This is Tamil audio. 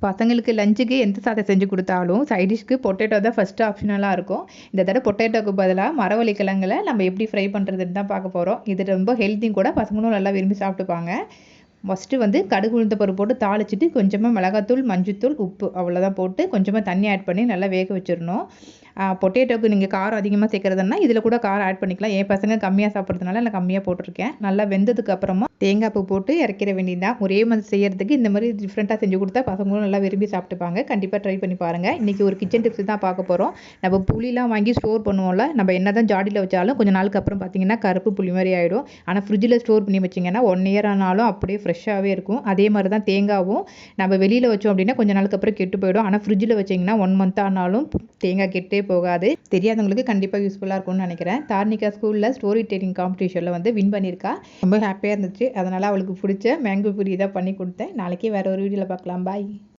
பசங்களுக்கு லஞ்சுக்கு எந்த சாதம் செஞ்சு கொடுத்தாலும் சைடிஷ்க்கு பொட்டேட்டோ தான் ஃபஸ்ட்டு ஆப்ஷனலாக இருக்கும். இந்த தடவை பொட்டேட்டோக்கு பதிலாக மரவள்ளி கிழங்குல நம்ம எப்படி ஃப்ரை பண்ணுறதுன்னு தான் பார்க்க போகிறோம். இது ரொம்ப ஹெல்த்தியும் கூட, பசங்களும் நல்லா விரும்பி சாப்பிட்டுப்பாங்க. ஃபஸ்ட்டு வந்து கடுகு உளுந்த பருப்பு போட்டு தாளிச்சிட்டு கொஞ்சமாக மிளகாத்தூள், மஞ்சத்தூள், உப்பு அவ்வளோதான் போட்டு கொஞ்சமாக தண்ணி ஆட் பண்ணி நல்லா வேக வச்சிடணும். பொட்டேட்டோக்கு நீங்கள் காரம் அதிகமாக சேர்க்குறதுனா இதில் கூட காரம் ஆட் பண்ணிக்கலாம். என் பசங்க கம்மியாக சாப்பிட்றதுனால நான் கம்மியாக போட்டிருக்கேன். நல்லா வெந்ததுக்கு அப்புறமா தேங்காய் பூ போட்டு இறக்கிற வேண்டியதுதான். ஒரே மாதிரி செய்யறதுக்கு இந்த மாதிரி டிஃப்ரெண்ட்டாக செஞ்சு கொடுத்தா பசங்களும் நல்லா விரும்பி சாப்பிட்டுப்பாங்க. கண்டிப்பாக ட்ரை பண்ணி பாருங்கள். இன்றைக்கி ஒரு கிச்சன் டிப்ஸ் தான் பார்க்க போகிறோம். நம்ம புளிலாம் வாங்கி ஸ்டோர் பண்ணுவோம்ல, நம்ம என்ன தான் ஜாடியில் வச்சாலும் கொஞ்சம் நாளுக்கு அப்புறம் பார்த்தீங்கன்னா கருப்பு புளி மாதிரி ஆகிடும். ஆனால் ஃப்ரிட்ஜில் ஸ்டோர் பண்ணி வச்சிங்கன்னா 1 இயர் ஆனாலும் அப்படியே ஃப்ரெஷ்ஷாகவே இருக்கும். அதே மாதிரி தான் தேங்காவும் நம்ம வெளியில் வச்சோம் அப்படின்னா கொஞ்சம் நாளுக்கு அப்புறம் கெட்டு போயிடும். ஆனால் ஃப்ரிட்ஜில் வச்சிங்கன்னா 1 மந்த் ஆனாலும் தேங்காய் கெட்டே போகாது. தெரியாதவங்களுக்கு கண்டிப்பாக யூஸ்ஃபுல்லாக இருக்கும்னு நினைக்கிறேன். தார்னிகா ஸ்கூலில் ஸ்டோரி டெல்லிங் காம்படிஷனில் வந்து வின் பண்ணியிருக்கா. ரொம்ப ஹாப்பியாக இருந்துச்சு. அதனால் அவளுக்கு பிடிச்ச மேங்கோ பூரி தான் பண்ணி கொடுத்தேன். நாளைக்கே வேறு ஒரு வீடியோவில் பார்க்கலாம். பாய்.